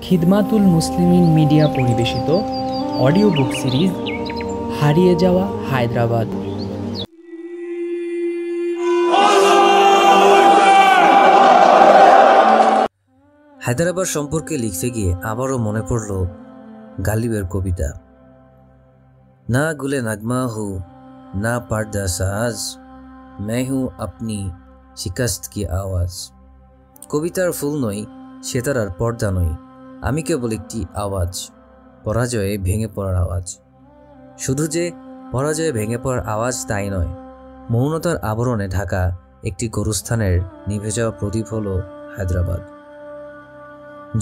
খিদমাতুল মুসলিমিন media পরিবেশিত audio book series হারিয়ে যাওয়া হায়দ্রাবাদ। হায়দ্রাবাদ সম্পর্কে লিখতে গিয়ে আবারও মনে পড়ল গালিবের কবিতা, না গুলে নগমা হু না পর্দা সাজ, मैं हूँ अपनी शिकस्त की आवाज। কবিতার ফুল নই, সেতারার পর্দা নই, আমি কেবল একটি আওয়াজ, পরাজয়ে ভেঙে পড়ার আওয়াজ। শুধু যে পরাজয়ে ভেঙে পড়ার আওয়াজ তাই নয়, মৌনতার আবরণে ঢাকা একটি গোরস্থানের নিভে যাওয়া প্রদীপ হল হায়দ্রাবাদ।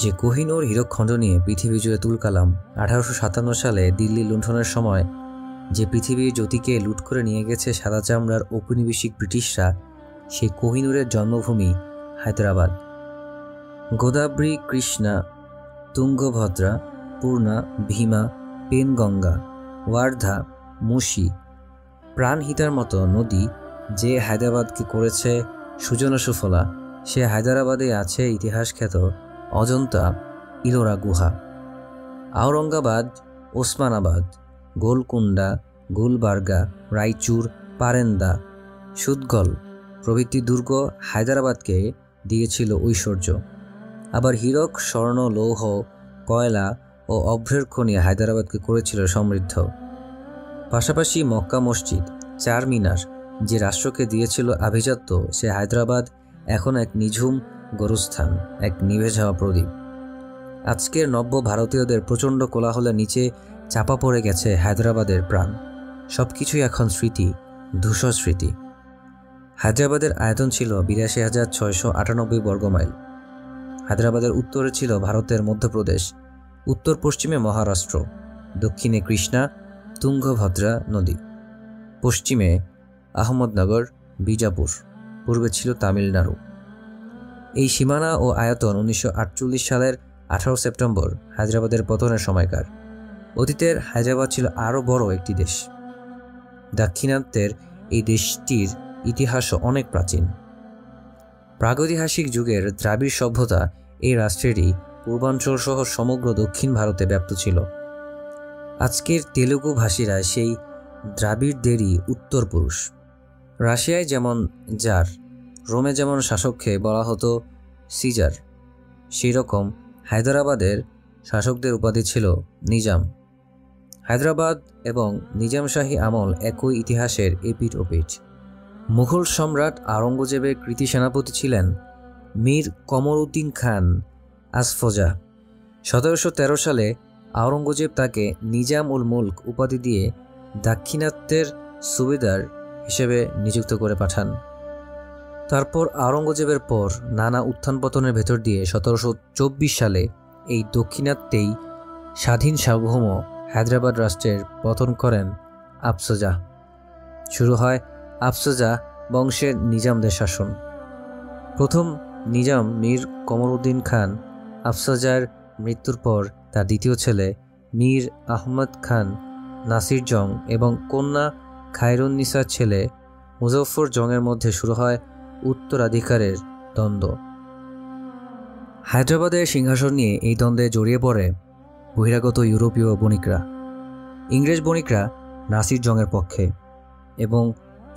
যে কোহিনূর হীরকখণ্ড নিয়ে পৃথিবী জুড়ে তুলকালাম 1857 সালে দিল্লি লুণ্ঠনের সময় যে পৃথিবীর জ্যোতিকে লুট করে নিয়ে গেছে সাদা চামড়ার ঔপনিবেশিক ব্রিটিশরা, সেই কোহিনূরের জন্মভূমি হায়দ্রাবাদ। গোদাবরী, কৃষ্ণা, তুঙ্গভদ্রা, পূর্ণা, ভীমা, পেনগঙ্গা, ওয়ার্ধা, মুশি, প্রাণহিতার মতো নদী যে হায়দ্রাবাদকে করেছে সুজলা সুফলা, সে হায়দ্রাবাদে আছে ইতিহাসখ্যাত অজন্তা ইলোরা গুহা। আওরঙ্গাবাদ, ওসমানাবাদ, গোলকুন্ডা, গুলবার্গা, রায়চুর, পারেন্দা, সুদগল প্রভৃতি দুর্গ হায়দ্রাবাদকে দিয়েছিল ঐশ্বর্য। আবার হীরক, স্বর্ণ, লৌহ, কয়লা ও অভ্রের খনি হায়দ্রাবাদকে করেছিল সমৃদ্ধ। পাশাপাশি মক্কা মসজিদ, চার মিনার যে রাষ্ট্রকে দিয়েছিল আভিজাত্য, সে হায়দ্রাবাদ এখন এক নিঝুম গোরস্থান, এক নিভে যাওয়া প্রদীপ। আজকের নব্য ভারতীয়দের প্রচণ্ড কোলাহলের নিচে চাপা পড়ে গেছে হায়দ্রাবাদের প্রাণ। সব কিছুই এখন স্মৃতি, ধূসর স্মৃতি। হায়দ্রাবাদের আয়তন ছিল 82,698 বর্গমাইল। হায়দ্রাবাদের উত্তরে ছিল ভারতের মধ্যপ্রদেশ, উত্তর পশ্চিমে মহারাষ্ট্র, দক্ষিণে কৃষ্ণা তুঙ্গভদ্রা নদী, পশ্চিমে আহমদনগর, বিজাপুর, পূর্বে ছিল তামিলনাড়ু। এই সীমানা ও আয়তন 1948 সালের 18 সেপ্টেম্বর হায়দ্রাবাদের পতনের সময়কার। অতীতের হায়দ্রাবাদ ছিল আরও বড় একটি দেশ। দাক্ষিণাত্যের এই দেশটির ইতিহাসও অনেক প্রাচীন। প্রাগৈতিহাসিক যুগের দ্রাবিড় সভ্যতা এই রাষ্ট্রেরই পূর্বাঞ্চল সহ সমগ্র দক্ষিণ ভারতে ব্যাপ্ত ছিল। আজকের তেলুগু ভাষীরা সেই দ্রাবিড়দেরই উত্তর পুরুষ। রাশিয়ায় যেমন জার, রোমে যেমন শাসককে বলা হতো সিজার, সেই রকম হায়দ্রাবাদের শাসকদের উপাধি ছিল নিজাম। হায়দ্রাবাদ এবং নিজামশাহী আমল একই ইতিহাসের এপিঠ ওপিঠ। মুঘল সম্রাট আওরঙ্গজেবের কৃতি সেনাপতি ছিলেন মীর কমর উদ্দিন খান আসফজাহ। 1713 সালে আওরঙ্গজেব তাকে নিজাম উল মুল্ক উপাধি দিয়ে দাক্ষিণাত্যের সুবেদার হিসেবে নিযুক্ত করে পাঠান। তারপর আওরঙ্গজেবের পর নানা উত্থান পতনের ভেতর দিয়ে 1724 সালে এই দক্ষিণাত্যেই স্বাধীন সার্বভৌম হায়দ্রাবাদ রাষ্ট্রের পতন করেন আফসজাহ। শুরু হয় আফসজাহ বংশের নিজামদের শাসন। প্রথম নিজাম মীর কমর উদ্দিন খান আফসজাহর মৃত্যুর পর তার দ্বিতীয় ছেলে মীর আহমদ খান নাসির জং এবং কন্যা খায়রুন্নিসার ছেলে মুজফ্ফর জংয়ের মধ্যে শুরু হয় উত্তরাধিকারের দ্বন্দ্ব। হায়দ্রাবাদের সিংহাসন নিয়ে এই দ্বন্দ্বে জড়িয়ে পড়ে বহিরাগত ইউরোপীয় বণিকরা। ইংরেজ বণিকরা নাসির জংয়ের পক্ষে এবং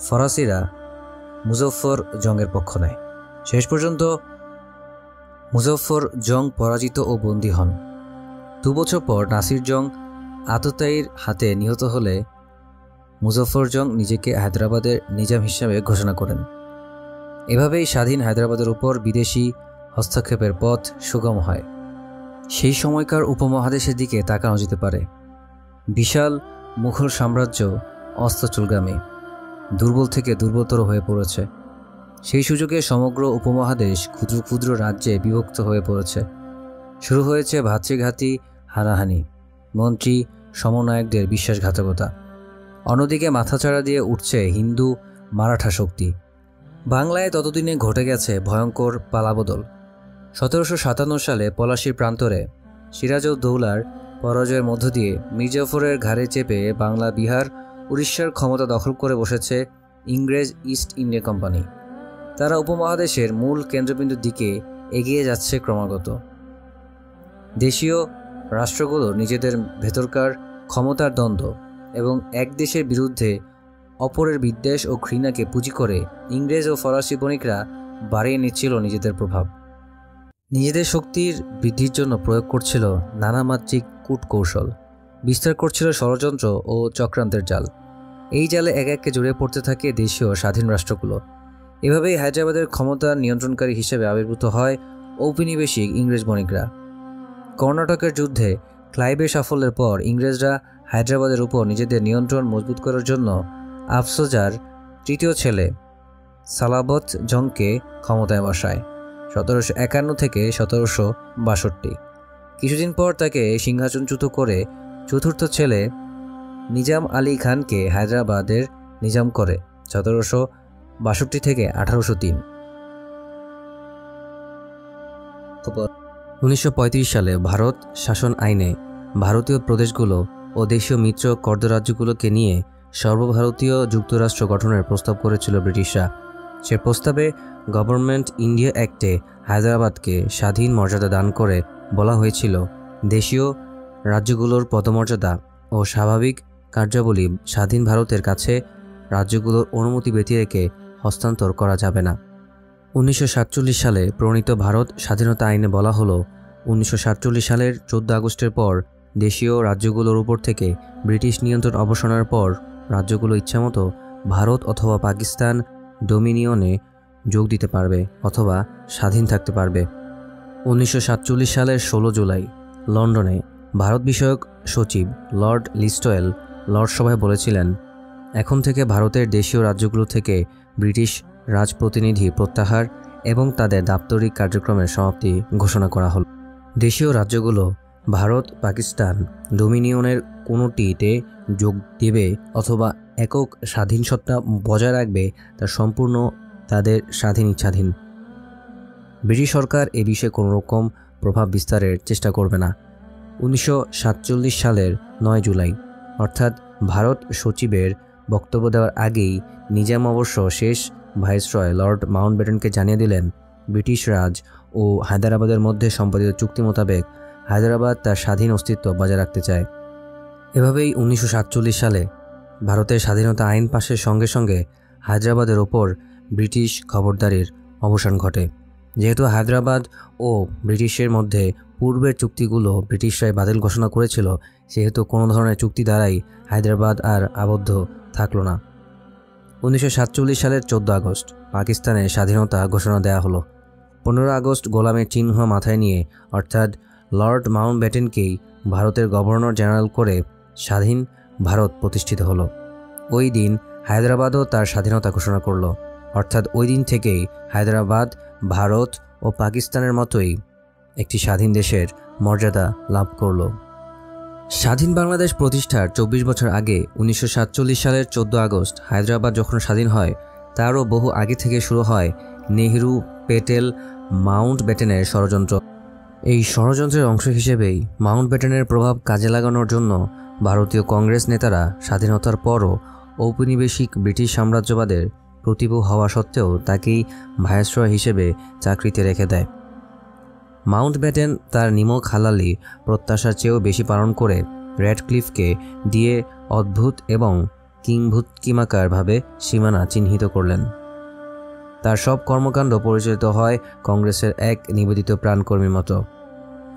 ফরাসিরা মুজফ্ফর জংয়ের পক্ষ নেয়। শেষ পর্যন্ত মুজফ্ফর জং পরাজিত ও বন্দী হন। 2 বছর পর নাসির জং আততায়ীর হাতে নিহত হলে মুজফ্ফর জং নিজেকে হায়দ্রাবাদের নিজাম হিসেবে ঘোষণা করেন। এভাবেই স্বাধীন হায়দ্রাবাদের উপর বিদেশি হস্তক্ষেপের পথ সুগম হয়। সেই সময়কার উপমহাদেশের দিকে তাকানো যেতে পারে। বিশাল মুঘল সাম্রাজ্য অস্তচলগামী, দুর্বল থেকে দুর্বলতর হয়ে পড়েছে। সেই সুযোগে সমগ্র উপমহাদেশ ক্ষুদ্র ক্ষুদ্র রাজ্যে বিভক্ত হয়ে পড়েছে। শুরু হয়েছে ভাতৃঘাতী হানাহানি, মন্ত্রী সমনায়কদের বিশ্বাসঘাতকতা। অন্যদিকে মাথাচাড়া দিয়ে উঠছে হিন্দু মারাঠা শক্তি। বাংলায় ততদিনে ঘটে গেছে ভয়ঙ্কর পালাবদল। 1757 সালে পলাশীর প্রান্তরে সিরাজউদ্দৌলার পরাজয়ের মধ্য দিয়ে মির্জাফরের ঘাড়ে চেপে বাংলা, বিহার, উড়িষ্যার ক্ষমতা দখল করে বসেছে ইংরেজ ইস্ট ইন্ডিয়া কোম্পানি। তারা উপমহাদেশের মূল কেন্দ্রবিন্দুর দিকে এগিয়ে যাচ্ছে ক্রমাগত। দেশীয় রাষ্ট্রগুলো নিজেদের ভেতরকার ক্ষমতার দ্বন্দ্ব এবং এক দেশের বিরুদ্ধে অপরের বিদ্বেষ ও ঘৃণাকে পুঁজি করে ইংরেজ ও ফরাসি বণিকরা বাড়িয়ে নিচ্ছিল নিজেদের প্রভাব। নিজেদের শক্তির বৃদ্ধির জন্য প্রয়োগ করছিল নানামাত্রিক কূটকৌশল, বিস্তার করছিল ষড়যন্ত্র ও চক্রান্তের জাল। এই জালে এক একে জড়িয়ে পড়তে থাকে দেশীয় স্বাধীন রাষ্ট্রগুলো। এভাবেই হায়দ্রাবাদের ক্ষমতার নিয়ন্ত্রণকারী হিসেবে আবির্ভূত হয় ঔপনিবেশিক ইংরেজ বণিকরা। কর্ণাটকের যুদ্ধে ক্লাইভের সাফল্যের পর ইংরেজরা হায়দ্রাবাদের উপর নিজেদের নিয়ন্ত্রণ মজবুত করার জন্য আফসোজার তৃতীয় ছেলে সালাবত জংকে ক্ষমতায় বসায় 1751 থেকে 1762। কিছুদিন পর তাকে সিংহাসনচ্যুত করে চতুর্থ ছেলে নিজাম আলী খানকে হায়দ্রাবাদের নিজাম করে 1762 থেকে 1803। 1935 সালে ভারত শাসন আইনে ভারতীয় প্রদেশগুলো ও দেশীয় মিত্র কর্দরাজ্যগুলোকে নিয়ে সর্বভারতীয় যুক্তরাষ্ট্র গঠনের প্রস্তাব করেছিল ব্রিটিশরা। সে প্রস্তাবে গভর্নমেন্ট ইন্ডিয়া অ্যাক্টে হায়দ্রাবাদকে স্বাধীন মর্যাদা দান করে বলা হয়েছিল, দেশীয় রাজ্যগুলোর পদমর্যাদা ও স্বাভাবিক কার্যাবলী স্বাধীন ভারতের কাছে রাজ্যগুলোর অনুমতি ব্যতী রেখে হস্তান্তর করা যাবে না। 1947 সালে প্রণীত ভারত স্বাধীনতা আইনে বলা হলো, 1947 সালের 14 আগস্টের পর দেশীয় রাজ্যগুলোর উপর থেকে ব্রিটিশ নিয়ন্ত্রণ অবসানের পর রাজ্যগুলো ইচ্ছামতো ভারত অথবা পাকিস্তান ডোমিনিয়নে যোগ দিতে পারবে অথবা স্বাধীন থাকতে পারবে। 1947 সালের 16 জুলাই লন্ডনে ভারত বিষয়ক সচিব লর্ড লিস্টওয়েল লর্ড সভায় বলেছিলেন, এখন থেকে ভারতের দেশীয় রাজ্যগুলো থেকে ব্রিটিশ রাজপ্রতিনিধি প্রত্যাহার এবং তাদের দাপ্তরিক কার্যক্রমের সমাপ্তি ঘোষণা করা হল। দেশীয় রাজ্যগুলো ভারত পাকিস্তান ডোমিনিয়নের কোনোটিতে যোগ দেবে অথবা একক স্বাধীন সত্তা বজায় রাখবে তা সম্পূর্ণ তাদের স্বাধীন ইচ্ছাধীন। ব্রিটিশ সরকার এ বিষয়ে কোনো রকম প্রভাব বিস্তারের চেষ্টা করবে না। 1947 সালের 9 জুলাই অর্থাৎ ভারত সচিবের বক্তব্য দেওয়ার আগেই নিজাম অবশ্য শেষ ভাইসরয় লর্ড মাউন্টব্যাটেনকে জানিয়ে দিলেন, ব্রিটিশ রাজ ও হায়দ্রাবাদের মধ্যে সম্পাদিত চুক্তি মোতাবেক হায়দ্রাবাদ তার স্বাধীন অস্তিত্ব বজায় রাখতে চায়। এভাবেই 1947 সালে ভারতের স্বাধীনতা আইন পাশের সঙ্গে সঙ্গে হায়দ্রাবাদের ওপর ব্রিটিশ খবরদারির অবসান ঘটে। যেহেতু হায়দ্রাবাদ ও ব্রিটিশের মধ্যে পূর্বের চুক্তিগুলো ব্রিটিশরাই বাতিল ঘোষণা করেছিল, সেহেতু কোনো ধরনের চুক্তি দ্বারাই হায়দ্রাবাদ আর আবদ্ধ থাকল না। 1947 সালের 14 আগস্ট পাকিস্তানের স্বাধীনতা ঘোষণা দেওয়া হলো। 15 আগস্ট গোলামের চিহ্ন মাথায় নিয়ে অর্থাৎ লর্ড মাউন্টব্যাটেনকেই ভারতের গভর্নর জেনারেল করে স্বাধীন ভারত প্রতিষ্ঠিত হলো। ওই দিন হায়দ্রাবাদও তার স্বাধীনতা ঘোষণা করল, অর্থাৎ ওই দিন থেকেই হায়দ্রাবাদ ভারত ও পাকিস্তানের মতোই একটি স্বাধীন দেশের মর্যাদা লাভ করল। স্বাধীন বাংলাদেশ প্রতিষ্ঠার 24 বছর আগে 1947 সালের 14 আগস্ট হায়দ্রাবাদ যখন স্বাধীন হয়, তারও বহু আগে থেকে শুরু হয় নেহেরু পেটেল মাউন্টব্যাটেনের ষড়যন্ত্র। এই ষড়যন্ত্রের অংশ হিসেবেই মাউন্টব্যাটেনের প্রভাব কাজে লাগানোর জন্য ভারতীয় কংগ্রেস নেতারা স্বাধীনতার পরও ঔপনিবেশিক ব্রিটিশ সাম্রাজ্যবাদের প্রতিভূ হওয়া সত্ত্বেও তাকেই ভাইসরয় হিসেবে চাকরিতে রেখে দেয়। মাউন্টব্যাটেন তার নিমক হালালি প্রত্যাশার চেয়েও বেশি পালন করে র্যাডক্লিফকে দিয়ে অদ্ভুত এবং কিংভূতকিমাকারভাবে সীমানা চিহ্নিত করলেন। তার সব কর্মকাণ্ড পরিচালিত হয় কংগ্রেসের এক নিবেদিত প্রাণকর্মীর মতো।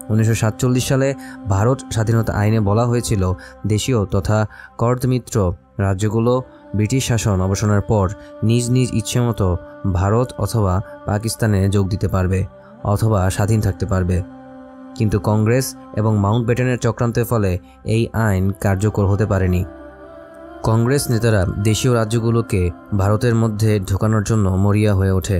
1947 সালে ভারত স্বাধীনতা আইনে বলা হয়েছিল, দেশীয় তথা কর্দমিত্র রাজ্যগুলো ব্রিটিশ শাসন অবসানের পর নিজ নিজ ইচ্ছেমতো ভারত অথবা পাকিস্তানে যোগ দিতে পারবে অথবা স্বাধীন থাকতে পারবে। কিন্তু কংগ্রেস এবং মাউন্টব্যাটেনের চক্রান্তের ফলে এই আইন কার্যকর হতে পারেনি। কংগ্রেস নেতারা দেশীয় রাজ্যগুলোকে ভারতের মধ্যে ঢোকানোর জন্য মরিয়া হয়ে ওঠে।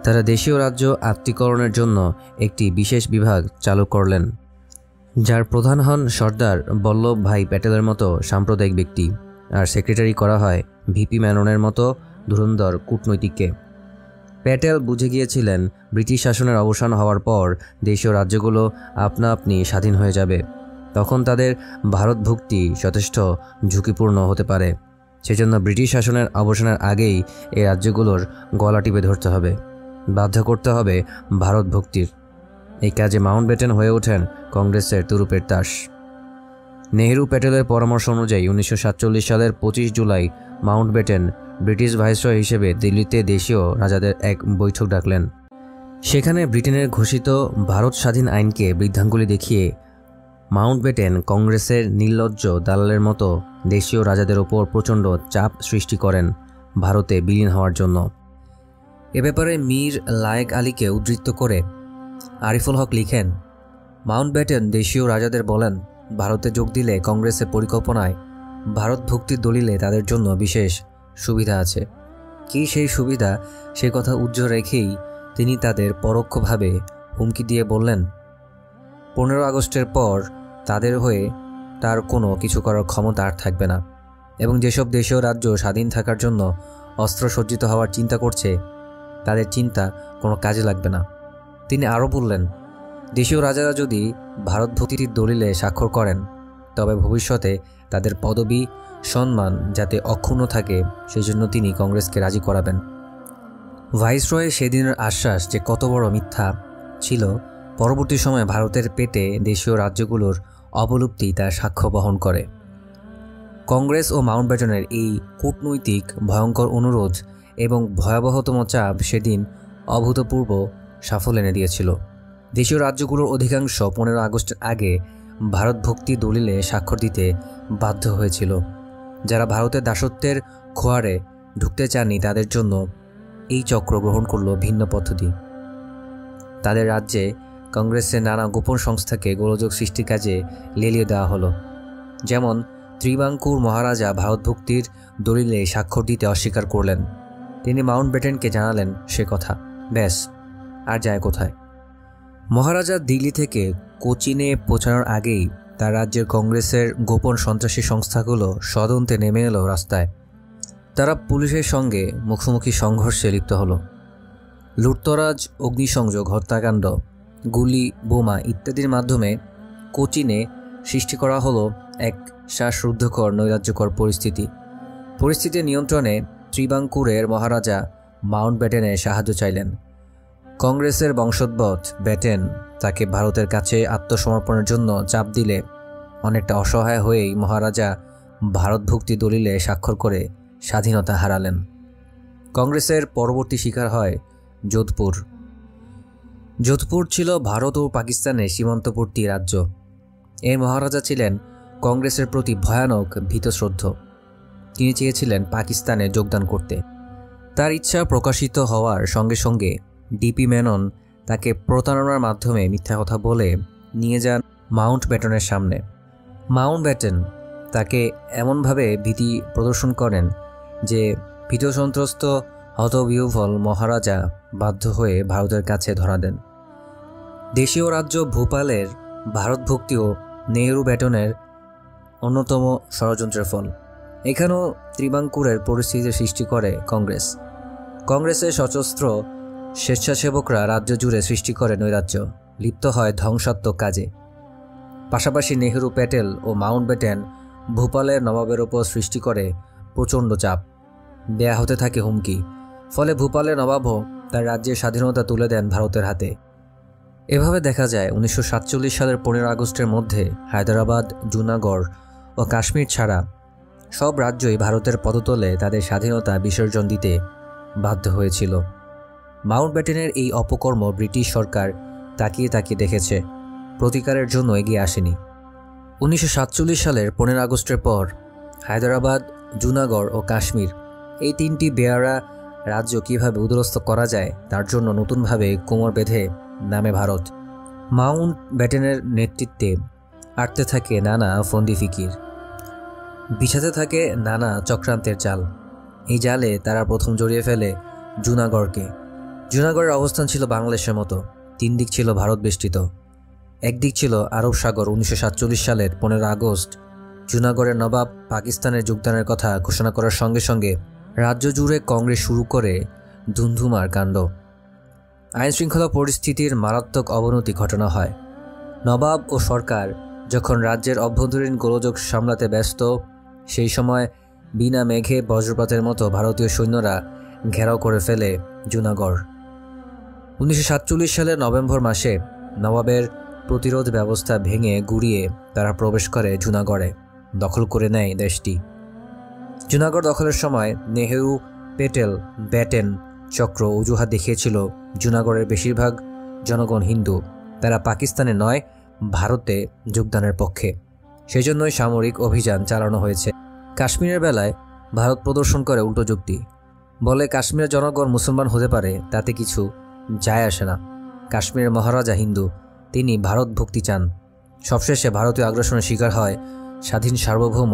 তারা দেশীয় রাজ্য আত্মীকরণের জন্য একটি বিশেষ বিভাগ চালু করলেন, যার প্রধান হন সর্দার বল্লভভাই প্যাটেলের মতো সাম্প্রদায়িক ব্যক্তি, আর সেক্রেটারি করা হয় ভিপি মেননের মতো ধুরন্ধর কূটনৈতিককে। প্যাটেল বুঝে গিয়েছিলেন ব্রিটিশ শাসনের অবসান হওয়ার পর দেশীয় রাজ্যগুলো আপনা আপনি স্বাধীন হয়ে যাবে, তখন তাদের ভারতভুক্তি যথেষ্ট ঝুঁকিপূর্ণ হতে পারে। সেজন্য ব্রিটিশ শাসনের অবসানের আগেই এই রাজ্যগুলোর গলা টিপে ধরতে হবে, বাধ্য করতে হবে ভারতভুক্তির। এই কাজে মাউন্টব্যাটেন হয়ে ওঠেন কংগ্রেসের তুরুপের তাস। নেহেরু প্যাটেলের পরামর্শ অনুযায়ী 1947 সালের 25 জুলাই মাউন্টব্যাটেন ব্রিটিশ ভাইসরয় হিসেবে দিল্লিতে দেশীয় রাজাদের এক বৈঠক ডাকলেন। সেখানে ব্রিটেনের ঘোষিত ভারত স্বাধীন আইনকে বৃদ্ধাঙ্গুলি দেখিয়ে মাউন্টব্যাটেন কংগ্রেসের নির্লজ্জ দালালের মতো দেশীয় রাজাদের ওপর প্রচণ্ড চাপ সৃষ্টি করেন ভারতে বিলীন হওয়ার জন্য। এ ব্যাপারে মীর লায়েক আলীকে উদ্ধৃত করে আরিফুল হক লিখেন, মাউন্টব্যাটেন দেশীয় রাজাদের বলেন, ভারতে যোগ দিলে কংগ্রেসের পরিকল্পনায় ভারত ভক্তির দলিলে তাদের জন্য বিশেষ সুবিধা আছে। কি সেই সুবিধা, সে কথা উজ্জ্বল রেখেই তিনি তাদের পরোক্ষভাবে হুমকি দিয়ে বললেন, 15 আগস্টের পর তাদের হয়ে তার কোনো কিছু করার ক্ষমতা আর থাকবে না, এবং যেসব দেশীয় রাজ্য স্বাধীন থাকার জন্য অস্ত্রসজ্জিত হওয়ার চিন্তা করছে তাদের চিন্তা কোনো কাজে লাগবে না। তিনি আরও বললেন, দেশীয় রাজারা যদি ভারত ভক্তির দলিলে স্বাক্ষর করেন তবে ভবিষ্যতে তাদের পদবি সম্মান যাতে অক্ষুণ্ণ থাকে সেই জন্য তিনি কংগ্রেসকে রাজি করাবেন। ভাইসরয়ের সেদিনের আশ্বাস যে কত বড় মিথ্যা ছিল, পরবর্তী সময়ে ভারতের পেটে দেশীয় রাজ্যগুলোর অবলুপ্তি তার সাক্ষ্য বহন করে। কংগ্রেস ও মাউন্টব্যাটেনের এই কূটনৈতিক ভয়ঙ্কর অনুরোধ এবং ভয়াবহতম চাপ সেদিন অভূতপূর্ব সাফল্য এনে দিয়েছিল। দেশীয় রাজ্যগুলোর অধিকাংশ 15 আগস্টের আগে ভারত ভক্তি দলিলে স্বাক্ষর দিতে বাধ্য হয়েছিল। যারা ভারতের দাসত্বের খোয়ারে ঢুকতে চাননি তাদের জন্য এই চক্র গ্রহণ করল ভিন্ন পদ্ধতি। তাদের রাজ্যে কংগ্রেসের নানা গোপন সংস্থাকে গোলযোগ সৃষ্টির কাজে লেলিয়ে দেওয়া হলো। যেমন ত্রিবাঙ্কুর মহারাজা ভারত ভক্তির দলিলে স্বাক্ষর দিতে অস্বীকার করলেন। তিনি মাউন্টব্যাটেনকে জানালেন সে কথা, ব্যাস আর যায় কোথায়। মহারাজা দিল্লি থেকে কোচিনে পৌঁছানোর আগেই তার রাজ্যের কংগ্রেসের গোপন সন্ত্রাসী সংস্থাগুলো সদন্তে নেমে এলো রাস্তায়। তারা পুলিশের সঙ্গে মুখোমুখি সংঘর্ষে লিপ্ত হলো। লুটতরাজ, অগ্নিসংযোগ, হত্যাকাণ্ড, গুলি, বোমা ইত্যাদির মাধ্যমে কোচিনে সৃষ্টি করা হলো এক শ্বাসরুদ্ধকর নৈরাজ্যকর পরিস্থিতি নিয়ন্ত্রণে ত্রিবাঙ্কুরের মহারাজা মাউন্টব্যাটেনের সাহায্য চাইলেন। কংগ্রেসের বংশোদ্ভূত ব্যাটেন তাকে ভারতের কাছে আত্মসমর্পণের জন্য চাপ দিলে অনেকটা অসহায় হয়েই মহারাজা ভারত ভক্তি দলিলে স্বাক্ষর করে স্বাধীনতা হারালেন। কংগ্রেসের পরবর্তী শিকার হয় যোধপুর ছিল ভারত ও পাকিস্তানের সীমান্তবর্তী রাজ্য। এর মহারাজা ছিলেন কংগ্রেসের প্রতি ভয়ানক ভীতশ্রদ্ধ। তিনি চেয়েছিলেন পাকিস্তানে যোগদান করতে। তার ইচ্ছা প্রকাশিত হওয়ার সঙ্গে সঙ্গে ডিপি মেনন তাকে প্রতারণার মাধ্যমে মিথ্যা কথা বলে নিয়ে যান মাউন্টব্যাটেনের সামনে। মাউন্টব্যাটেন তাকে এমনভাবে ভীতি প্রদর্শন করেন যে ভীতসন্ত্রস্ত হতবিহ্বল মহারাজা বাধ্য হয়ে ভারতের কাছে ধরা দেন। দেশীয় রাজ্য ভোপালের ভারত ভক্তিও নেহেরু ব্যাটনের অন্যতম ষড়যন্ত্রের ফল। এখানেও ত্রিবাঙ্কুরের পরিস্থিতি সৃষ্টি করে কংগ্রেসের সশস্ত্র স্বেচ্ছাসেবকরা রাজ্য জুড়ে সৃষ্টি করে নৈরাজ্য, লিপ্ত হয় ধ্বংসাত্মক কাজে। পাশাপাশি নেহেরু, প্যাটেল ও মাউন্টব্যাটেন ভোপালের নবাবের ওপর সৃষ্টি করে প্রচণ্ড চাপ, দেয়া হতে থাকে হুমকি। ফলে ভোপালের নবাবও তার রাজ্যের স্বাধীনতা তুলে দেন ভারতের হাতে। এভাবে দেখা যায় 1947 সালের 15 আগস্টের মধ্যে হায়দ্রাবাদ, জুনাগড় ও কাশ্মীর ছাড়া সব রাজ্যই ভারতের পদতলে তাদের স্বাধীনতা বিসর্জন দিতে বাধ্য হয়েছিল। মাউন্টব্যাটেনের এই অপকর্ম ব্রিটিশ সরকার তাকিয়ে তাকিয়ে দেখেছে, প্রতিকারের জন্য এগিয়ে আসেনি। 1947 সালের 15 আগস্টের পর হায়দ্রাবাদ, জুনাগড় ও কাশ্মীর এই 3টি বেয়ারা রাজ্য কীভাবে উদ্ধ্বস্ত করা যায় তার জন্য নতুনভাবে কোমর বেঁধে নামে ভারত। মাউন্টব্যাটেনের নেতৃত্বে আটতে থাকে নানা ফন্দি ফিকির, বিছাতে থাকে নানা চক্রান্তের জাল। এই জালে তারা প্রথম জড়িয়ে ফেলে জুনাগড়কে। জুনাগড়ের অবস্থান ছিল বাংলাদেশের মতো, 3 দিক ছিল ভারত বেষ্টিত। একদিক ছিল আরব সাগর। 1947 সালের 15 আগস্ট জুনাগড়ের নবাব পাকিস্তানের যোগদানের কথা ঘোষণা করার সঙ্গে সঙ্গে রাজ্য জুড়ে কংগ্রেস শুরু করে ধুন্ধুমার কাণ্ড। আইনশৃঙ্খলা পরিস্থিতির মারাত্মক অবনতি ঘটনা হয়। নবাব ও সরকার যখন রাজ্যের অভ্যন্তরীণ গোলযোগ সামলাতে ব্যস্ত, সেই সময় বিনা মেঘে বজ্রপাতের মতো ভারতীয় সৈন্যরা ঘেরাও করে ফেলে জুনাগড়। 1947 সালের নভেম্বর মাসে নবাবের প্রতিরোধ ব্যবস্থা ভেঙে গুড়িয়ে তারা প্রবেশ করে জুনাগড়ে, দখল করে নেয় দেশটি। জুনাগড় দখলের সময় নেহেরু, প্যাটেল, ব্যাটেন চক্র অজুহাত দেখিয়েছিল জুনাগড়ের বেশিরভাগ জনগণ হিন্দু, তারা পাকিস্তানে নয় ভারতে যোগদানের পক্ষে। সেজন্যই সামরিক অভিযান চালানো হয়েছে। কাশ্মীরের বেলায় ভারত প্রদর্শন করে উল্টো যুক্তি, বলে কাশ্মীরের জনগণ মুসলমান হতে পারে, তাতে কিছু যায় আসে না। কাশ্মীরের মহারাজা হিন্দু, তিনি ভারত ভক্তি চান। সবশেষে ভারতীয় আগ্রাসনের শিকার হয় স্বাধীন সার্বভৌম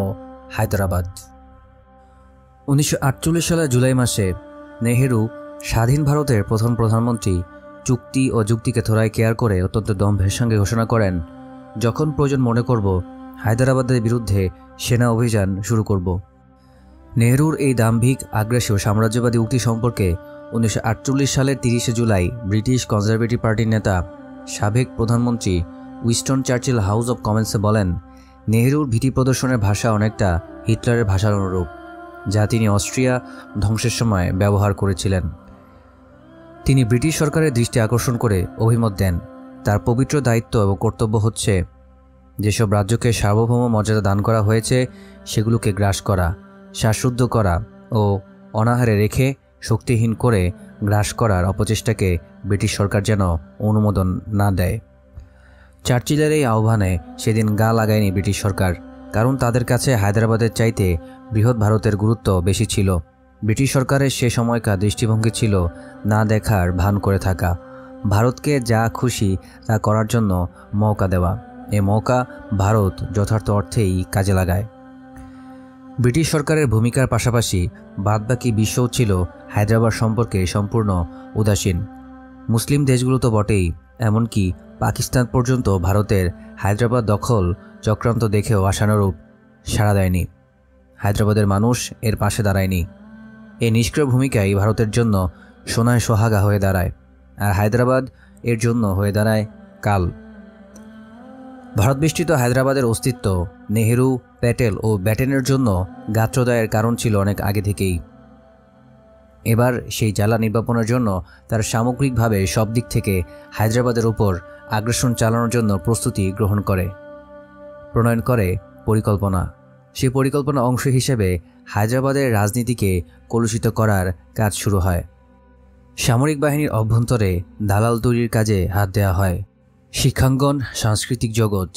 হায়দরাবাদ। 1948 সালের জুলাই মাসে নেহেরু স্বাধীন ভারতের প্রথম প্রধানমন্ত্রী চুক্তি ও যুক্তিকে থোড়ায় কেয়ার করে অত্যন্ত দম্ভের সঙ্গে ঘোষণা করেন, যখন প্রয়োজন মনে করব হায়দরাবাদের বিরুদ্ধে সেনা অভিযান শুরু করব। নেহরুর এই দাম্ভিক আগ্রাসী ও সাম্রাজ্যবাদী উক্তি সম্পর্কে 1948 সালের 30 জুলাই ব্রিটিশ কনজারভেটিভ পার্টির নেতা সাবেক প্রধানমন্ত্রী উইনস্টন চার্চিল হাউস অব কমন্সে বলেন, নেহরুর ভীতি প্রদর্শনের ভাষা অনেকটা হিটলারের ভাষার অনুরূপ, যা তিনি অস্ট্রিয়া ধ্বংসের সময় ব্যবহার করেছিলেন। তিনি ব্রিটিশ সরকারের দৃষ্টি আকর্ষণ করে অভিমত দেন, তার পবিত্র দায়িত্ব এবং কর্তব্য হচ্ছে যেসব রাজ্যকে সার্বভৌম মর্যাদা দান করা হয়েছে সেগুলোকে গ্রাস করা, শ্বাসরুদ্ধ করা ও অনাহারে রেখে শক্তিহীন করে গ্রাস করার অপচেষ্টাকে ব্রিটিশ সরকার যেন অনুমোদন না দেয়। চার্চিলের এই আহ্বানে সেদিন গা লাগায়নি ব্রিটিশ সরকার, কারণ তাদের কাছে হায়দরাবাদের চাইতে বৃহৎ ভারতের গুরুত্ব বেশি ছিল। ব্রিটিশ সরকারের সে সময়কার দৃষ্টিভঙ্গি ছিল না দেখার ভান করে থাকা, ভারতকে যা খুশি তা করার জন্য মৌকা দেওয়া। এ মৌকা ভারত যথার্থ অর্থেই কাজে লাগায়। ব্রিটিশ সরকারের ভূমিকার পাশাপাশি বাদবাকি বিশ্বও ছিল হায়দ্রাবাদ সম্পর্কে সম্পূর্ণ উদাসীন। মুসলিম দেশগুলো তো বটেই, এমনকি পাকিস্তান পর্যন্ত ভারতের হায়দ্রাবাদ দখল চক্রান্ত দেখেও আশানুরূপ সাড়া দেয়নি। হায়দ্রাবাদের মানুষ এর পাশে দাঁড়ায়নি। এই নিষ্ক্রিয় ভূমিকাই ভারতের জন্য সোনায় সোহাগা হয়ে দাঁড়ায়, আর হায়দ্রাবাদ এর জন্য হয়ে দাঁড়ায় কাল। ভারত বেষ্টিত হায়দ্রাবাদের অস্তিত্ব নেহেরু, প্যাটেল ও ব্যাটেনের জন্য গাত্রদায়ের কারণ ছিল অনেক আগে থেকেই। এবার সেই জ্বালা নির্বাপনের জন্য তার সামগ্রিকভাবে সব দিক থেকে হায়দ্রাবাদের উপর আগ্রাসন চালানোর জন্য প্রস্তুতি গ্রহণ করে, প্রণয়ন করে পরিকল্পনা। সেই পরিকল্পনা অংশ হিসেবে হায়দ্রাবাদের রাজনীতিকে কলুষিত করার কাজ শুরু হয়। সামরিক বাহিনীর অভ্যন্তরে দালাল তৈরির কাজে হাত দেওয়া হয়। শিক্ষাঙ্গন, সাংস্কৃতিক জগৎ,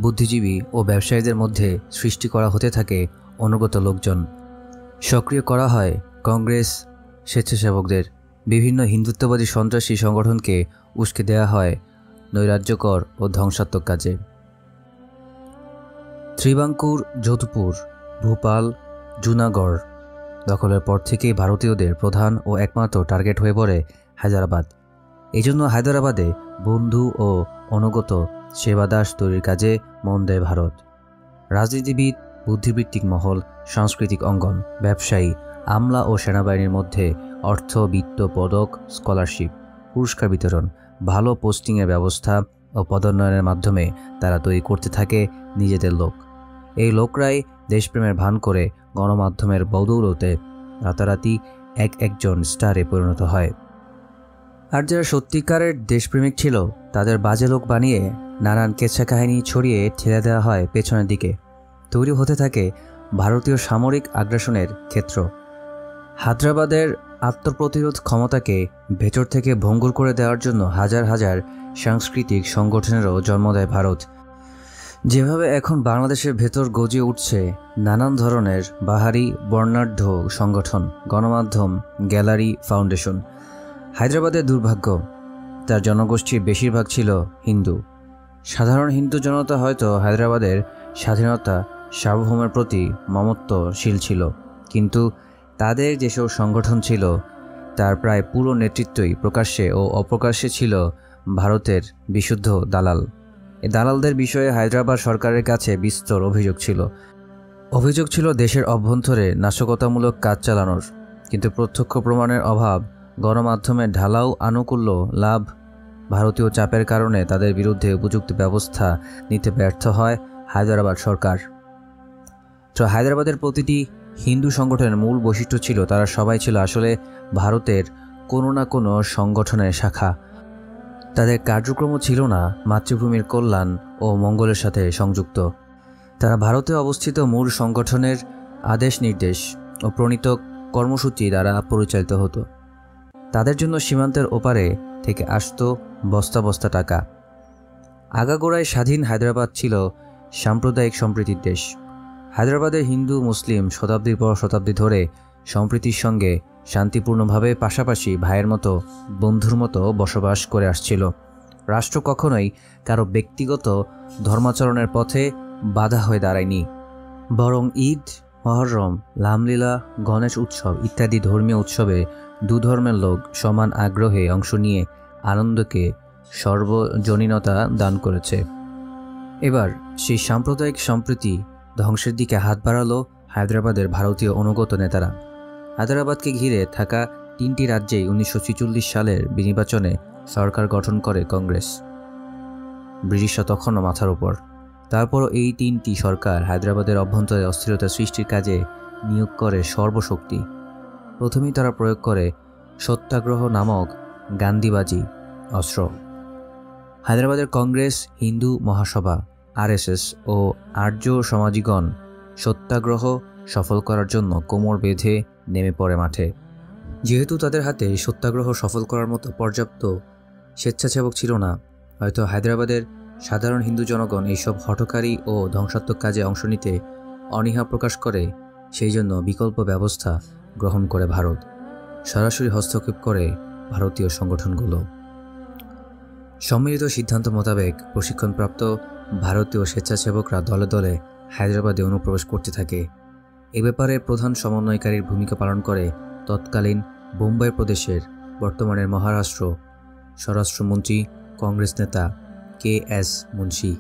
বুদ্ধিজীবী ও ব্যবসায়ীদের মধ্যে সৃষ্টি করা হতে থাকে অনুগত লোকজন। সক্রিয় করা হয় কংগ্রেস, স্বেচ্ছাসেবকদের। বিভিন্ন হিন্দুত্ববাদী সন্ত্রাসী সংগঠনকে উস্কে দেওয়া হয় নৈরাজ্যকর ও ধ্বংসাত্মক কাজে। ত্রিবাঙ্কুর, যোধপুর, ভোপাল, জুনাগড় দখলের পর থেকেই ভারতীয়দের প্রধান ও একমাত্র টার্গেট হয়ে পড়ে হায়দ্রাবাদ। এই জন্য হায়দ্রাবাদে বন্ধু ও অনুগত সেবাদাস তৈরির কাজে মন দেয় ভারত। রাজনীতিবিদ, বুদ্ধিবৃত্তিক মহল, সাংস্কৃতিক অঙ্গন, ব্যবসায়ী, আমলা ও সেনাবাহিনীর মধ্যে অর্থ, বিত্ত, পদক, স্কলারশিপ, পুরস্কার বিতরণ, ভালো পোস্টিংয়ের ব্যবস্থা ও পদোন্নয়নের মাধ্যমে তারা তৈরি করতে থাকে নিজেদের লোক। এই লোকরাই দেশপ্রেমের ভান করে গণমাধ্যমের বদৌলতে রাতারাতি একজন স্টারে পরিণত হয়। আর যারা সত্যিকারের দেশপ্রেমিক ছিল তাদের বাজে লোক বানিয়ে নানান কেচ্ছা কাহিনী ছড়িয়ে ঠেলে দেওয়া হয় পেছনের দিকে। তৈরি হতে থাকে ভারতীয় সামরিক আগ্রাসনের ক্ষেত্র। হায়দ্রাবাদের আত্মপ্রতিরোধ ক্ষমতাকে ভেতর থেকে ভঙ্গুর করে দেওয়ার জন্য হাজার হাজার সাংস্কৃতিক সংগঠনেরও জন্ম দেয় ভারত। যেভাবে এখন বাংলাদেশের ভেতর গজিয়ে উঠছে নানান ধরনের বাহারি বর্ণাঢ্য সংগঠন, গণমাধ্যম, গ্যালারি, ফাউন্ডেশন। হায়দ্রাবাদের দুর্ভাগ্য, তার জনগোষ্ঠীর বেশিরভাগ ছিল হিন্দু। সাধারণ হিন্দু জনতা হয়তো হায়দ্রাবাদের স্বাধীনতা, সার্বভৌমের প্রতি মমত্বশীল ছিল, কিন্তু তাদের যেসব সংগঠন ছিল তার প্রায় পুরো নেতৃত্বই প্রকাশ্যে ও অপ্রকাশ্যে ছিল ভারতের বিশুদ্ধ দালাল। এই দালালদের বিষয়ে হায়দ্রাবাদ সরকারের কাছে বিস্তর অভিযোগ ছিল দেশের অভ্যন্তরে নাশকতামূলক কাজ চালানোর, কিন্তু প্রত্যক্ষ প্রমাণের অভাব, গণমাধ্যমের ঢালাও আনুকূল্য লাভ, ভারতীয় চাপের কারণে তাদের বিরুদ্ধে উপযুক্ত ব্যবস্থা নিতে ব্যর্থ হয় হায়দ্রাবাদ সরকার। তো হায়দ্রাবাদের প্রতিটি হিন্দু সংগঠনের মূল বৈশিষ্ট্য ছিল তারা সবাই ছিল আসলে ভারতের কোনো না কোনো সংগঠনের শাখা। তাদের কার্যক্রমও ছিল না মাতৃভূমির কল্যাণ ও মঙ্গলের সাথে সংযুক্ত। তারা ভারতে অবস্থিত মূল সংগঠনের আদেশ নির্দেশ ও প্রণীত কর্মসূচি দ্বারা পরিচালিত হতো। তাদের জন্য সীমান্তের ওপারে থেকে আসত বস্তা বস্তা টাকা। আগাগোড়ায় স্বাধীন হায়দ্রাবাদ ছিল সাম্প্রদায়িক সম্প্রীতির দেশ। হায়দ্রাবাদের হিন্দু মুসলিম শতাব্দীর পর শতাব্দী ধরে সম্প্রীতির সঙ্গে শান্তিপূর্ণভাবে পাশাপাশি ভাইয়ের মতো বন্ধুর মতো বসবাস করে আসছিল। রাষ্ট্র কখনোই কারো ব্যক্তিগত ধর্মাচরণের পথে বাধা হয়ে দাঁড়ায়নি, বরং ঈদ, মহরম, লামলীলা, গণেশ উৎসব ইত্যাদি ধর্মীয় উৎসবে দু ধর্মের লোক সমান আগ্রহে অংশ নিয়ে আনন্দকে সর্বজনীনতা দান করেছে। এবার সেই সাম্প্রদায়িক সম্প্রীতি ধ্বংসের দিকে হাত বাড়ালো হায়দ্রাবাদের ভারতীয় অনুগত নেতারা। হায়দ্রাবাদকে ঘিরে থাকা 3টি রাজ্যেই 1946 সালের নির্বাচনে সরকার গঠন করে কংগ্রেস। ব্রিটিশরা তখনও মাথার ওপর। তারপরও এই 3টি সরকার হায়দ্রাবাদের অভ্যন্তরে অস্থিরতা সৃষ্টির কাজে নিয়োগ করে সর্বশক্তি। প্রথমেই তারা প্রয়োগ করে সত্যাগ্রহ নামক গান্ধীবাজি অস্ত্র। হায়দ্রাবাদের কংগ্রেস, হিন্দু মহাসভা, RSS ও আর্য সমাজিগণ সত্যাগ্রহ সফল করার জন্য কোমর বেঁধে নেমে পড়ে মাঠে। যেহেতু তাদের হাতে সত্যাগ্রহ সফল করার মতো পর্যাপ্ত স্বেচ্ছাসেবক ছিল না, হয়তো হায়দ্রাবাদের সাধারণ হিন্দু জনগণ এইসব হঠকারী ও ধ্বংসাত্মক কাজে অংশ নিতে অনীহা প্রকাশ করে। সেই জন্য বিকল্প ব্যবস্থা গ্রহণ করে ভারত, সরাসরি হস্তক্ষেপ করে ভারতীয় সংগঠনগুলো। সম্মিলিত সিদ্ধান্ত মোতাবেক প্রশিক্ষণপ্রাপ্ত ভারতীয় স্বেচ্ছাসেবকরা দলে দলে হায়দ্রাবাদে অনুপ্রবেশ করতে থাকে। এ ব্যাপারে প্রধান সমন্বয়কারীর ভূমিকা পালন করে তৎকালীন বোম্বাই প্রদেশের, বর্তমানের মহারাষ্ট্র, স্বরাষ্ট্রমন্ত্রী কংগ্রেস নেতা KS মুন্সি।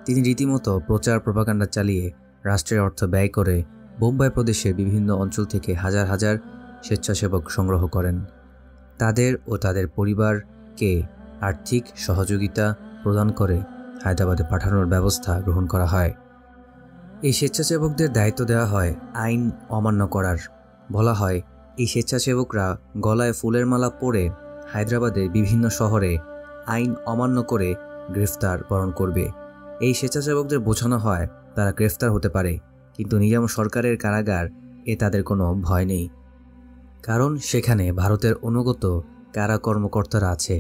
তিনি রীতিমতো প্রচার প্রপাগান্ডা চালিয়ে রাষ্ট্রের অর্থ ব্যয় করে বোম্বাই প্রদেশের বিভিন্ন অঞ্চল থেকে হাজার হাজার স্বেচ্ছাসেবক সংগ্রহ করেন। তাদের ও তাদের পরিবারকে আর্থিক সহযোগিতা প্রদান করে হায়দ্রাবাদে পাঠানোর ব্যবস্থা গ্রহণ করা হয়। এই স্বেচ্ছাসেবকদের দায়িত্ব দেওয়া হয় আইন অমান্য করার। বলা হয়, এই স্বেচ্ছাসেবকরা গলায় ফুলের মালা পরে হায়দ্রাবাদের বিভিন্ন শহরে আইন অমান্য করে গ্রেফতার বরণ করবে। এই স্বেচ্ছাসেবকদের বোঝানো হয় তারা গ্রেফতার হতে পারে, কিন্তু নিজাম সরকারের কারাগার এ তাদের কোনো ভয় নেই, কারণ সেখানে ভারতের অনুগত কারা কর্মকর্তারা আছে।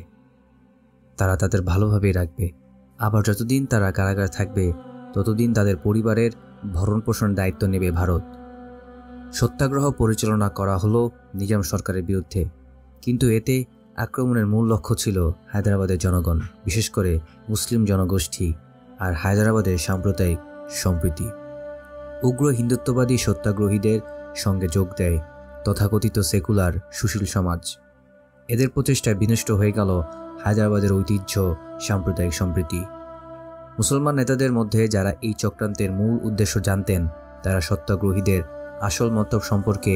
তারা তাদের ভালোভাবেই রাখবে। আবার যতদিন তারা কারাগার থাকবে ততদিন তাদের পরিবারের ভরণ পোষণের দায়িত্ব নেবে ভারত। সত্যাগ্রহ পরিচালনা করা হলো নিজাম সরকারের বিরুদ্ধে, কিন্তু এতে আক্রমণের মূল লক্ষ্য ছিল হায়দ্রাবাদের জনগণ, বিশেষ করে মুসলিম জনগোষ্ঠী আর হায়দ্রাবাদের সাম্প্রদায়িক সম্প্রীতি। উগ্র হিন্দুত্ববাদী সত্যাগ্রহীদের সঙ্গে যোগ দেয় তথাকথিত সেকুলার সুশীল সমাজ। এদের প্রচেষ্টায় বিনষ্ট হয়ে গেল হায়দ্রাবাদের ঐতিহ্য, সাম্প্রদায়িক সম্প্রীতি। মুসলমান নেতাদের মধ্যে যারা এই চক্রান্তের মূল উদ্দেশ্য জানতেন, তারা সত্যাগ্রহীদের আসল মতলব সম্পর্কে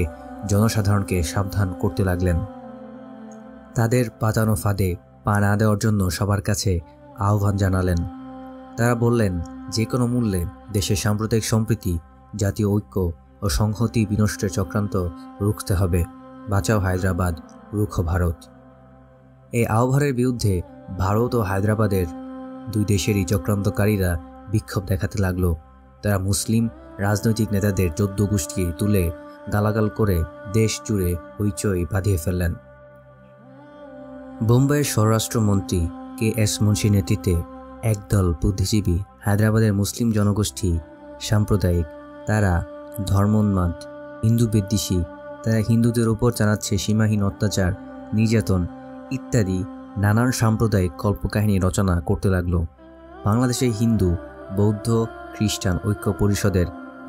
জনসাধারণকে সাবধান করতে লাগলেন। তাদের পাতানো ফাঁদে পা না দেওয়ার জন্য সবার কাছে আহ্বান জানালেন। তারা বললেন, যে কোনো মূল্যে দেশের সাম্প্রদায়িক সম্প্রীতি, জাতীয় ঐক্য ও সংহতি বিনষ্টের চক্রান্ত রুখতে হবে। বাঁচাও হায়দ্রাবাদ, রুখো ভারত। এই আহ্বানের বিরুদ্ধে ভারত ও হায়দ্রাবাদের দুই দেশেরই চক্রান্তকারীরা বিক্ষোভ দেখাতে লাগল। তারা মুসলিম রাজনৈতিক নেতাদের 14 গোষ্ঠী তুলে গালাগাল করে দেশ জুড়ে হইচই বাঁধিয়ে ফেললেন। বোম্বাইয়ের স্বরাষ্ট্রমন্ত্রী KS মুন্সির নেতৃত্বে একদল বুদ্ধিজীবী হায়দ্রাবাদের মুসলিম জনগোষ্ঠী সাম্প্রদায়িক, তারা ধর্মোন্মাদ, হিন্দু বিদ্বেষী, তারা হিন্দুদের উপর চালাচ্ছে সীমাহীন অত্যাচার, নির্যাতন ইত্যাদি নানান সাম্প্রদায়িক কল্পকাহিনী রচনা করতে লাগল। বাংলাদেশে হিন্দু, বৌদ্ধ, খ্রিস্টান ঐক্য পরিষদের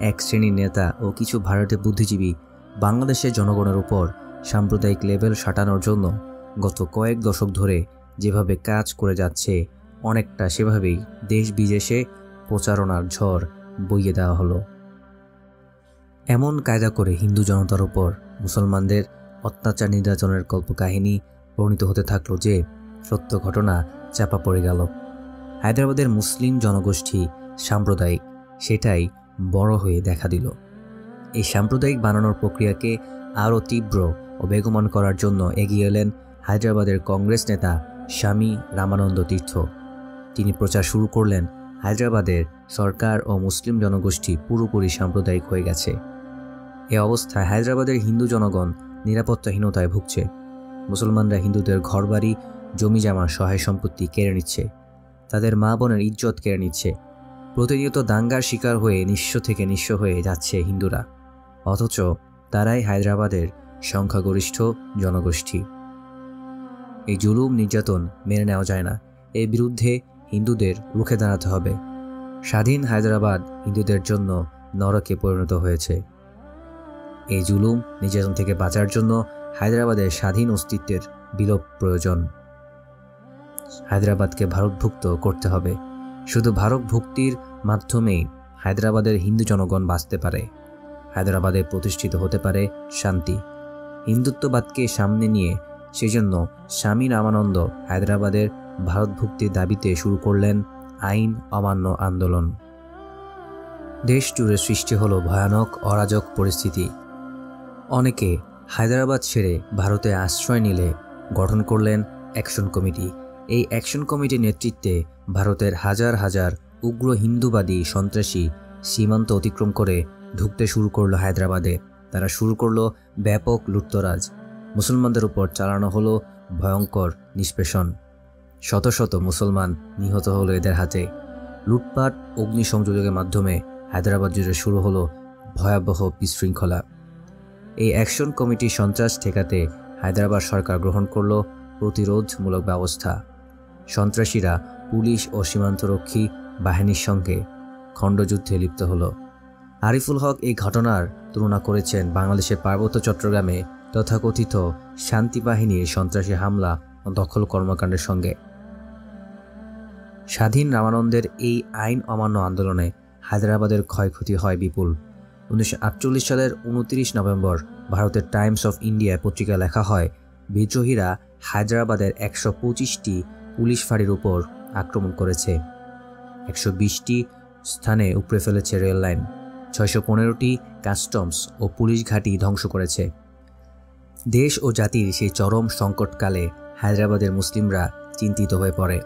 এক শ্রেণীর নেতা ও কিছু ভারতীয় বুদ্ধিজীবী বাংলাদেশের জনগণের উপর সাম্প্রদায়িক লেভেল সাটানোর জন্য গত কয়েক দশক ধরে যেভাবে কাজ করে যাচ্ছে, অনেকটা সেভাবেই দেশ বিদেশে প্রচারণার ঝড় বইয়ে দেওয়া হলো। এমন কায়দা করে হিন্দু জনতার উপর মুসলমানদের অত্যাচার নির্যাতনের কল্পকাহিনী প্রণীত হতে থাকলো যে সত্য ঘটনা চাপা পড়ে গেল। হায়দ্রাবাদের মুসলিম জনগোষ্ঠী সাম্প্রদায়িক, সেটাই বড় হয়ে দেখা দিল। এই সাম্প্রদায়িক বানানোর প্রক্রিয়াকে আরও তীব্র ও বেগমান করার জন্য এগিয়ে এলেন হায়দ্রাবাদের কংগ্রেস নেতা স্বামী রামানন্দ তীর্থ। তিনি প্রচার শুরু করলেন হায়দ্রাবাদের সরকার ও মুসলিম জনগোষ্ঠী পুরোপুরি সাম্প্রদায়িক হয়ে গেছে। এ অবস্থায় হায়দ্রাবাদের হিন্দু জনগণ নিরাপত্তাহীনতায় ভুগছে। মুসলমানরা হিন্দুদের ঘরবাড়ি, জমিজমা, সহায় সম্পত্তি কেড়ে নিচ্ছে, তাদের মা বোনের ইজ্জত কেড়ে নিচ্ছে। প্রতিনিয়ত দাঙ্গার শিকার হয়ে নিঃস্ব থেকে নিঃস্ব হয়ে যাচ্ছে হিন্দুরা, অথচ তারাই হায়দ্রাবাদের সংখ্যাগরিষ্ঠ জনগোষ্ঠী। এই জুলুম নির্যাতন মেনে নেওয়া যায় না। এর বিরুদ্ধে হিন্দুদের রুখে দাঁড়াতে হবে। স্বাধীন হায়দ্রাবাদ হিন্দুদের জন্য নরকে পরিণত হয়েছে। এই জুলুম নির্যাতন থেকে বাঁচার জন্য হায়দ্রাবাদের স্বাধীন অস্তিত্বের বিলোপ প্রয়োজন। হায়দ্রাবাদকে ভারতভুক্ত করতে হবে। শুধু ভারতভুক্তির মাধ্যমেই হায়দ্রাবাদের হিন্দু জনগণ বাঁচতে পারে। হায়দ্রাবাদে প্রতিষ্ঠিত হতে পারে শান্তি। হিন্দুত্ববাদকে সামনে নিয়ে সেজন্য স্বামী রামানন্দ হায়দ্রাবাদের ভারতভুক্তির দাবিতে শুরু করলেন আইন অমান্য আন্দোলন। দেশ জুড়ে সৃষ্টি হলো ভয়ানক অরাজক পরিস্থিতি। অনেকে হায়দ্রাবাদ ছেড়ে ভারতে আশ্রয় নিলে গঠন করলেন অ্যাকশন কমিটি। এই অ্যাকশন কমিটির নেতৃত্বে ভারতের হাজার হাজার উগ্র হিন্দুবাদী সন্ত্রাসী সীমান্ত অতিক্রম করে ঢুকতে শুরু করলো হায়দ্রাবাদে। তারা শুরু করলো ব্যাপক লুটতরাজ। মুসলমানদের উপর চালানো হলো ভয়ঙ্কর নিষ্পেষণ। শত শত মুসলমান নিহত হলো এদের হাতে। লুটপাট, অগ্নিসংযোগের মাধ্যমে হায়দ্রাবাদ জুড়ে শুরু হলো ভয়াবহ বিশৃঙ্খলা। এই অ্যাকশন কমিটির সন্ত্রাস ঠেকাতে হায়দ্রাবাদ সরকার গ্রহণ করল প্রতিরোধমূলক ব্যবস্থা। সন্ত্রাসীরা পুলিশ ও সীমান্তরক্ষী বাহিনীর সঙ্গে খণ্ডযুদ্ধে লিপ্ত হল। আরিফুল হক এই ঘটনার তুলনা করেছেন বাংলাদেশের পার্বত্য চট্টগ্রামে তথাকথিত শান্তি বাহিনীর সন্ত্রাসী হামলা ও দখল কর্মকাণ্ডের সঙ্গে। স্বাধীন রামানন্দের এই আইন অমান্য আন্দোলনে হায়দ্রাবাদের ক্ষয়ক্ষতি হয় বিপুল। 1948 সালের 29 নভেম্বর ভারতের টাইমস অফ ইন্ডিয়া পত্রিকায় লেখা হয়, বিদ্রোহীরা হায়দ্রাবাদের 125টি পুলিশ ফাঁড়ির উপর আক্রমণ করেছে, 120টি স্থানে উপড়ে ফেলেছে রেল লাইন, 615টি কাস্টমস ও পুলিশ ঘাঁটি ধ্বংস করেছে। দেশ ও জাতির সেই চরম সংকটকালে হায়দ্রাবাদের মুসলিমরা চিন্তিত হয়ে পড়ে।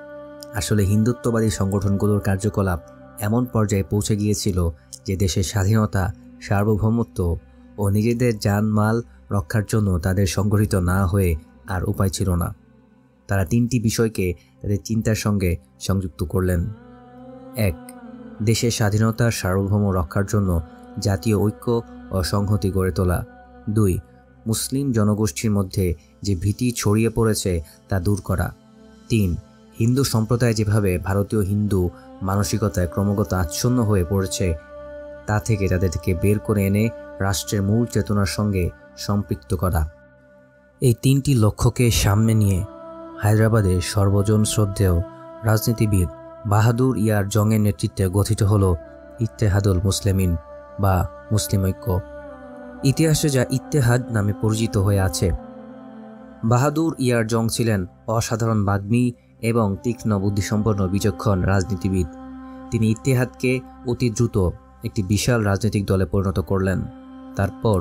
আসলে হিন্দুত্ববাদী সংগঠনগুলোর কার্যকলাপ এমন পর্যায়ে পৌঁছে গিয়েছিল যে দেশের স্বাধীনতা, সার্বভৌমত্ব ও নিজেদের জানমাল রক্ষার জন্য তাদের সংগঠিত না হয়ে আর উপায় ছিল না। তারা 3টি বিষয়কে তাদের চিন্তার সঙ্গে সংযুক্ত করলেন। 1. দেশের স্বাধীনতার সার্বভৌম রক্ষার জন্য জাতীয় ঐক্য ও সংহতি গড়ে তোলা। 2. মুসলিম জনগোষ্ঠীর মধ্যে যে ভীতি ছড়িয়ে পড়েছে তা দূর করা। 3. হিন্দু সম্প্রদায় যেভাবে ভারতীয় হিন্দু মানসিকতায় ক্রমাগত আচ্ছন্ন হয়ে পড়েছে তা থেকে তাদেরকে বের করে এনে রাষ্ট্রের মূল চেতনার সঙ্গে সম্পৃক্ত করা। এই 3টি লক্ষ্যকে সামনে নিয়ে হায়দ্রাবাদের সর্বজন শ্রদ্ধেয় রাজনীতিবিদ বাহাদুর ইয়ার জংয়ের নেতৃত্বে গঠিত হল ইত্তেহাদুল মুসলিমিন বা মুসলিম ঐক্য। ইতিহাসে যা ইত্তেহাদ নামে পরিচিত হয়ে আছে। বাহাদুর ইয়ার জং ছিলেন অসাধারণ বাগ্মী এবং তীক্ষ্ণ বুদ্ধিসম্পন্ন বিচক্ষণ রাজনীতিবিদ। তিনি ইত্তেহাদকে অতি দ্রুত একটি বিশাল রাজনৈতিক দলে পরিণত করলেন। তারপর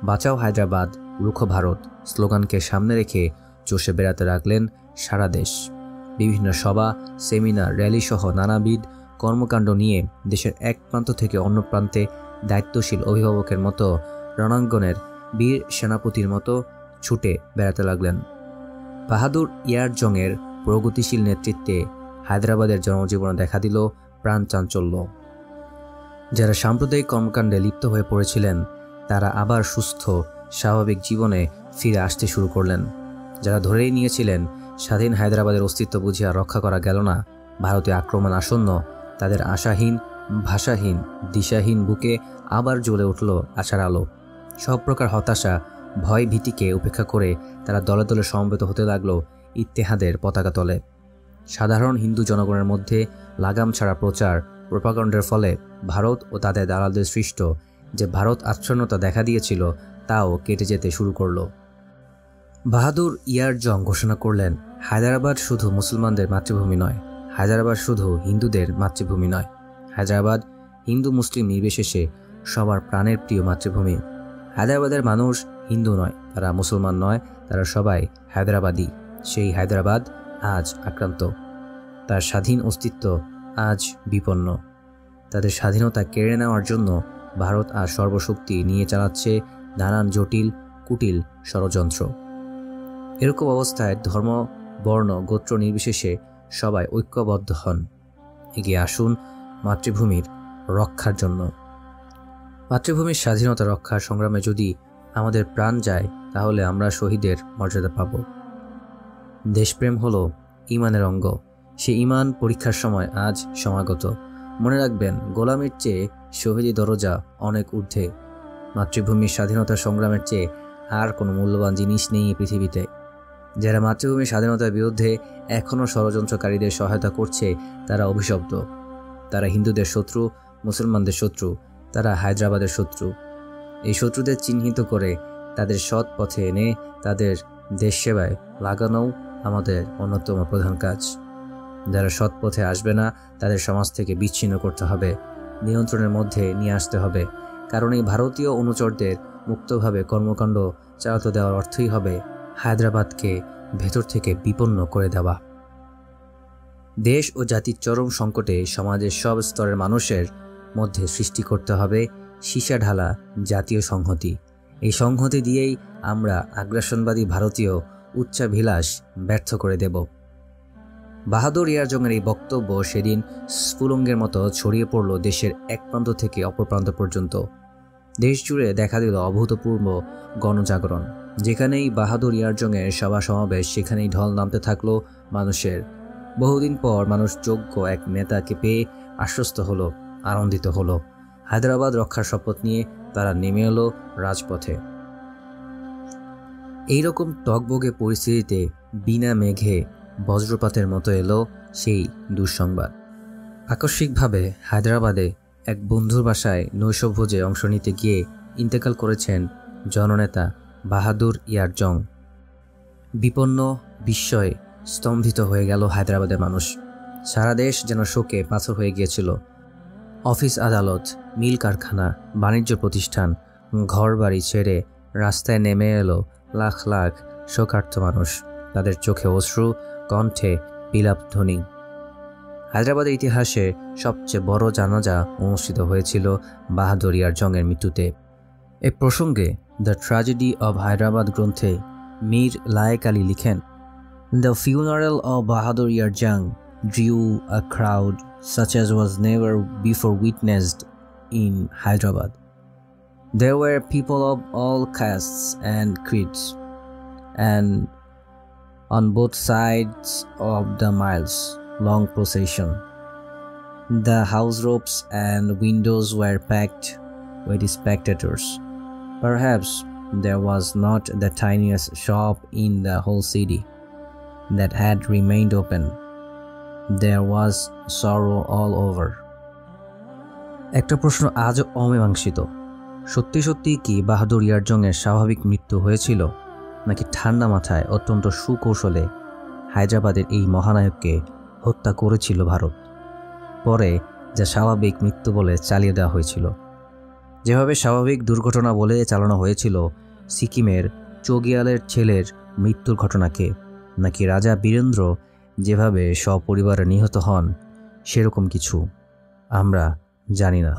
বাঁচাও হায়দ্রাবাদ, রুখো ভারত স্লোগানকে সামনে রেখে চষে বেড়াতে লাগলেন সারা দেশ। বিভিন্ন সভা, সেমিনার, র্যালি সহ নানাবিধ কর্মকাণ্ড নিয়ে দেশের এক প্রান্ত থেকে অন্য প্রান্তে দায়িত্বশীল অভিভাবকের মতো, রণাঙ্গনের বীর সেনাপতির মতো ছুটে বেড়াতে লাগলেন। বাহাদুর ইয়ার জংয়ের প্রগতিশীল নেতৃত্বে হায়দ্রাবাদের জনজীবনে দেখা দিল প্রাণ চাঞ্চল্য। যারা সাম্প্রদায়িক কর্মকাণ্ডে লিপ্ত হয়ে পড়েছিলেন তারা আবার সুস্থ স্বাভাবিক জীবনে ফিরে আসতে শুরু করলেন। যারা ধরেই নিয়েছিলেন স্বাধীন হায়দ্রাবাদের অস্তিত্ব বুঝিয়া রক্ষা করা গেল না, ভারতীয় আক্রমণ আসন্ন, তাদের আশাহীন, ভাষাহীন, দিশাহীন বুকে আবার জ্বলে উঠল আশার আলো। সব প্রকার হতাশা, ভয়, ভীতিকে উপেক্ষা করে তারা দলে দলে সমবেত হতে লাগলো ইত্তেহাদের পতাকা তলে। সাধারণ হিন্দু জনগণের মধ্যে লাগাম ছাড়া প্রচার, প্রোপাগান্ডার ফলে ভারত ও তাদের দালালদের সৃষ্ট যে ভারত আচ্ছন্নতা দেখা দিয়েছিল তাও কেটে যেতে শুরু করলো। বাহাদুর ইয়ার জং ঘোষণা করলেন, হায়দ্রাবাদ শুধু মুসলমানদের মাতৃভূমি নয়, হায়দ্রাবাদ শুধু হিন্দুদের মাতৃভূমি নয়, হায়দ্রাবাদ হিন্দু মুসলিম নির্বিশেষে সবার প্রাণের প্রিয় মাতৃভূমি। হায়দ্রাবাদের মানুষ হিন্দু নয়, তারা মুসলমান নয়, তারা সবাই হায়দ্রাবাদী। সেই হায়দ্রাবাদ আজ আক্রান্ত, তার স্বাধীন অস্তিত্ব আজ বিপন্ন। তাদের স্বাধীনতা কেড়ে নেওয়ার জন্য ভারত আর সর্বশক্তি নিয়ে চালাচ্ছে নানান জটিল কুটিল ষড়যন্ত্র। এরকম অবস্থায় ধর্ম, বর্ণ, গোত্র নির্বিশেষে সবাই ঐক্যবদ্ধ হন। এগিয়ে আসুন মাতৃভূমির রক্ষার জন্য। মাতৃভূমির স্বাধীনতা রক্ষার সংগ্রামে যদি আমাদের প্রাণ যায়, তাহলে আমরা শহীদের মর্যাদা পাব। দেশপ্রেম হলো ঈমানের অঙ্গ। সে ঈমান পরীক্ষার সময় আজ সমাগত। মনে রাখবেন, গোলামির চেয়ে শহীদি দরজা অনেক ঊর্ধ্বে। মাতৃভূমির স্বাধীনতা সংগ্রামের চেয়ে আর কোনো মূল্যবান জিনিস নেই এই পৃথিবীতে। যারা মাতৃভূমির স্বাধীনতার বিরুদ্ধে এখনও ষড়যন্ত্রকারীদের সহায়তা করছে, তারা অভিশপ্ত। তারা হিন্দুদের শত্রু, মুসলমানদের শত্রু, তারা হায়দ্রাবাদের শত্রু। এই শত্রুদের চিহ্নিত করে তাদের সৎ পথে এনে তাদের দেশ সেবায় লাগানোও আমাদের অন্যতম প্রধান কাজ। যারা সৎ পথে আসবে না, তাদের সমাজ থেকে বিচ্ছিন্ন করতে হবে, নিয়ন্ত্রণের মধ্যে নিয়ে আসতে হবে। কারণ এই ভারতীয় অনুচরদের মুক্তভাবে কর্মকাণ্ড চালাতে দেওয়ার অর্থই হবে হায়দ্রাবাদকে ভেতর থেকে বিপন্ন করে দেওয়া। দেশ ও জাতির চরম সংকটে সমাজের সব স্তরের মানুষের মধ্যে সৃষ্টি করতে হবে সীসা ঢালা জাতীয় সংহতি। এই সংহতি দিয়েই আমরা আগ্রাসনবাদী ভারতীয় উচ্চাভিলাষ ব্যর্থ করে দেব। বাহাদুর ইয়ারজংয়ের এই বক্তব্য সেদিন স্ফুলঙ্গের মতো ছড়িয়ে পড়ল দেশের এক প্রান্ত থেকে অপর প্রান্ত পর্যন্ত। দেশ জুড়ে দেখা দিল অভূতপূর্ব গণজাগরণ। যেখানেই বাহাদুর ইয়ারজংয়ের সভা সমাবেশ, সেখানেই ঢল নামতে থাকলো মানুষের। বহুদিন পর মানুষ যোগ্য এক নেতাকে পেয়ে আশ্বস্ত হলো, আনন্দিত হলো। হায়দ্রাবাদ রক্ষার শপথ নিয়ে তারা নেমে এলো রাজপথে। এইরকম টগবগে পরিস্থিতিতে বিনা মেঘে বজ্রপাতের মতো এলো সেই দুঃসংবাদ। আকস্মিকভাবে হায়দ্রাবাদে এক বন্ধুর বাসায় নৈশভোজে অংশ নিতে গিয়ে ইন্তেকাল করেছেন জননেতা বাহাদুর ইয়ারজং। বিপন্ন, বিস্ময়ে স্তম্ভিত হয়ে গেল হায়দ্রাবাদের মানুষ। সারা দেশ যেন শোকে পাথর হয়ে গিয়েছিল। অফিস আদালত, মিল কারখানা, বাণিজ্য প্রতিষ্ঠান, ঘরবাড়ি ছেড়ে রাস্তায় নেমে এলো লাখ লাখ শোকার্ত মানুষ। তাদের চোখে অশ্রু, কণ্ঠে বিলাপ ধ্বনি। হায়দ্রাবাদের ইতিহাসে সবচেয়ে বড় জানাজা অনুষ্ঠিত হয়েছিল বাহাদুর ইয়ারজংয়ের মৃত্যুতে। এ প্রসঙ্গে দ্য ট্র্যাজেডি অব হায়দ্রাবাদ গ্রন্থে মীর লায়েক আলী লিখেন, the funeral of Bahadur Yar Jung drew a crowd such as was never before witnessed in Hyderabad. There were people of all castes and creeds, and on both sides of the miles-long procession, the house ropes and windows were packed with spectators. Perhaps there was not the tiniest shop in the whole city that had remained open. There was sorrow all over. একটা প্রশ্ন আজও অমীমাংসিত। সত্যি সত্যি কি বাহাদুর ইয়ারজংয়ের স্বাভাবিক মৃত্যু হয়েছিল, নাকি ঠান্ডা মাথায় অত্যন্ত সুকৌশলে হায়দ্রাবাদের এই মহানায়ককে হত্যা করেছিল ভারত? পরে যা স্বাভাবিক মৃত্যু বলে চালিয়ে দেওয়া হয়েছিল, যেভাবে স্বাভাবিক দুর্ঘটনা বলে চালানো হয়েছিল সিকিমের চোগিয়ালের ছেলের মৃত্যুর ঘটনাকে, নাকি রাজা বীরেন্দ্র যেভাবে সপরিবারে নিহত হন, সেরকম কিছু আমরা জানি না।